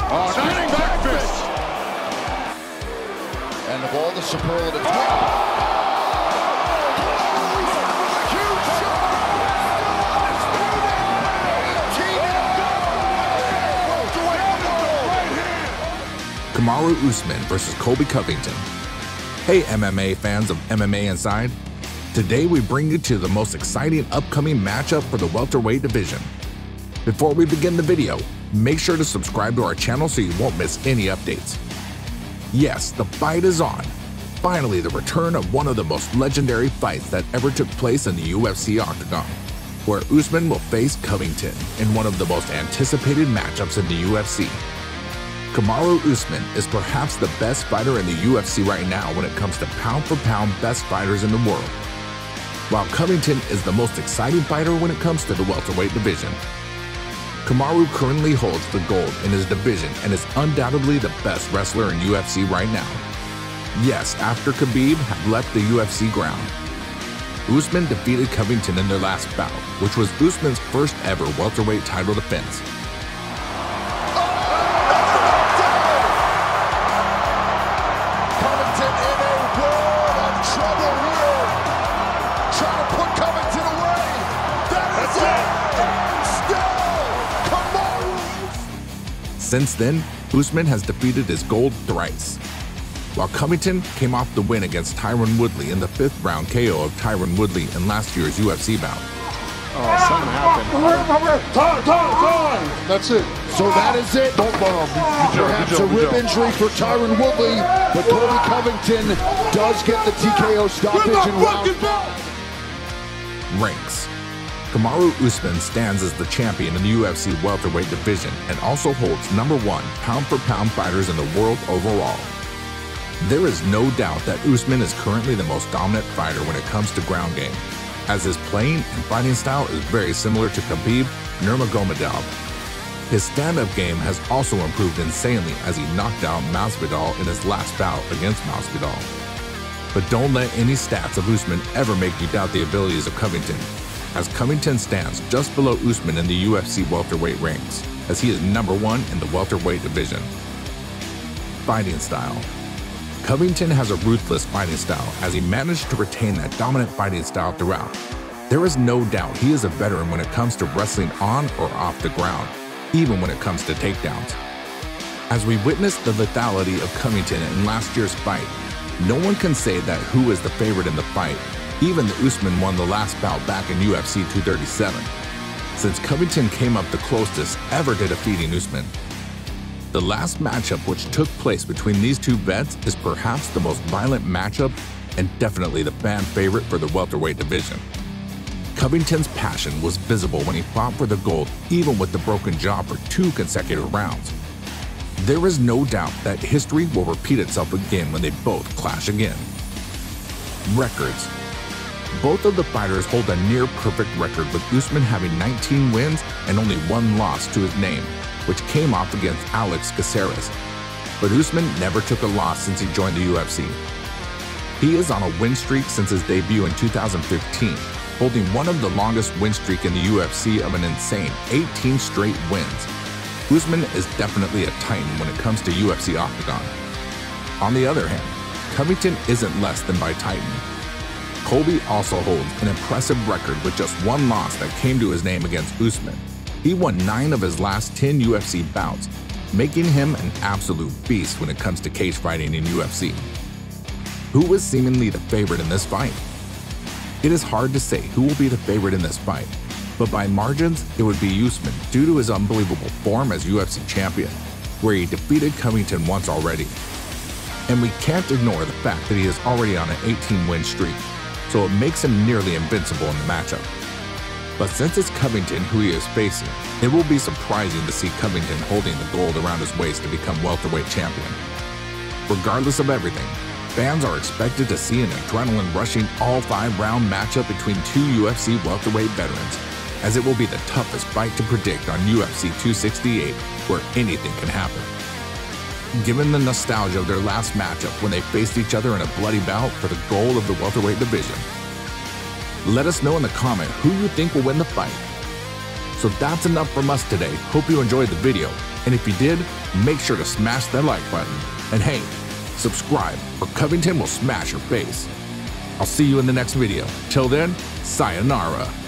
Oh, spinning back fist. And of all the superlatives, Kamaru Usman versus Colby Covington. Hey MMA fans of MMA-INSIDE. Today we bring you to the most exciting upcoming matchup for the welterweight division. Before we begin the video, make sure to subscribe to our channel so you won't miss any updates. Yes, the fight is on. Finally, the return of one of the most legendary fights that ever took place in the UFC octagon, where Usman will face Covington in one of the most anticipated matchups in the UFC. Kamaru Usman is perhaps the best fighter in the UFC right now when it comes to pound-for-pound best fighters in the world, while Covington is the most exciting fighter when it comes to the welterweight division. Kamaru currently holds the gold in his division and is undoubtedly the best wrestler in UFC right now. Yes, after Khabib had left the UFC ground. Usman defeated Covington in their last bout, which was Usman's first ever welterweight title defense. Since then, Usman has defeated his gold thrice, while Covington came off the win against Tyron Woodley in the 5th round KO of Tyron Woodley in last year's UFC bout. Oh, something happened. Time! That's it. So that is it. Perhaps a rib injury for Tyron Woodley, but Colby Covington does get the TKO stoppage in round. Ranks. Kamaru Usman stands as the champion in the UFC welterweight division and also holds #1 pound-for-pound fighters in the world overall. There is no doubt that Usman is currently the most dominant fighter when it comes to ground game, as his playing and fighting style is very similar to Khabib Nurmagomedov. His stand-up game has also improved insanely as he knocked out Masvidal in his last bout against Masvidal. But don't let any stats of Usman ever make you doubt the abilities of Covington, as Covington stands just below Usman in the UFC welterweight ranks, as he is #1 in the welterweight division. Fighting style. Covington has a ruthless fighting style, as he managed to retain that dominant fighting style throughout. There is no doubt he is a veteran when it comes to wrestling on or off the ground, even when it comes to takedowns. As we witnessed the lethality of Covington in last year's fight, no one can say that who is the favorite in the fight. Even the Usman won the last bout back in UFC 237, since Covington came up the closest ever to defeating Usman. The last matchup which took place between these two vets is perhaps the most violent matchup and definitely the fan favorite for the welterweight division. Covington's passion was visible when he fought for the gold, even with the broken jaw for 2 consecutive rounds. There is no doubt that history will repeat itself again when they both clash again. Records. Both of the fighters hold a near-perfect record, with Usman having 19 wins and only 1 loss to his name, which came off against Alex Caceres. But Usman never took a loss since he joined the UFC. He is on a win streak since his debut in 2015, holding one of the longest win streak in the UFC of an insane 18 straight wins. Usman is definitely a titan when it comes to UFC octagon. On the other hand, Covington isn't less than by titan. Colby also holds an impressive record with just 1 loss that came to his name against Usman. He won 9 of his last 10 UFC bouts, making him an absolute beast when it comes to cage fighting in UFC. Who is seemingly the favorite in this fight? It is hard to say who will be the favorite in this fight, but by margins, it would be Usman due to his unbelievable form as UFC champion, where he defeated Covington once already. And we can't ignore the fact that he is already on an 18-win streak, so it makes him nearly invincible in the matchup. But since it's Covington who he is facing, it will be surprising to see Covington holding the gold around his waist to become welterweight champion. Regardless of everything, fans are expected to see an adrenaline-rushing all-5-round matchup between 2 UFC welterweight veterans, as it will be the toughest fight to predict on UFC 268, where anything can happen. Given the nostalgia of their last matchup when they faced each other in a bloody bout for the gold of the welterweight division. Let us know in the comment who you think will win the fight. So that's enough from us today. Hope you enjoyed the video. And if you did, make sure to smash that like button. And hey, subscribe or Covington will smash your face. I'll see you in the next video. Till then, sayonara.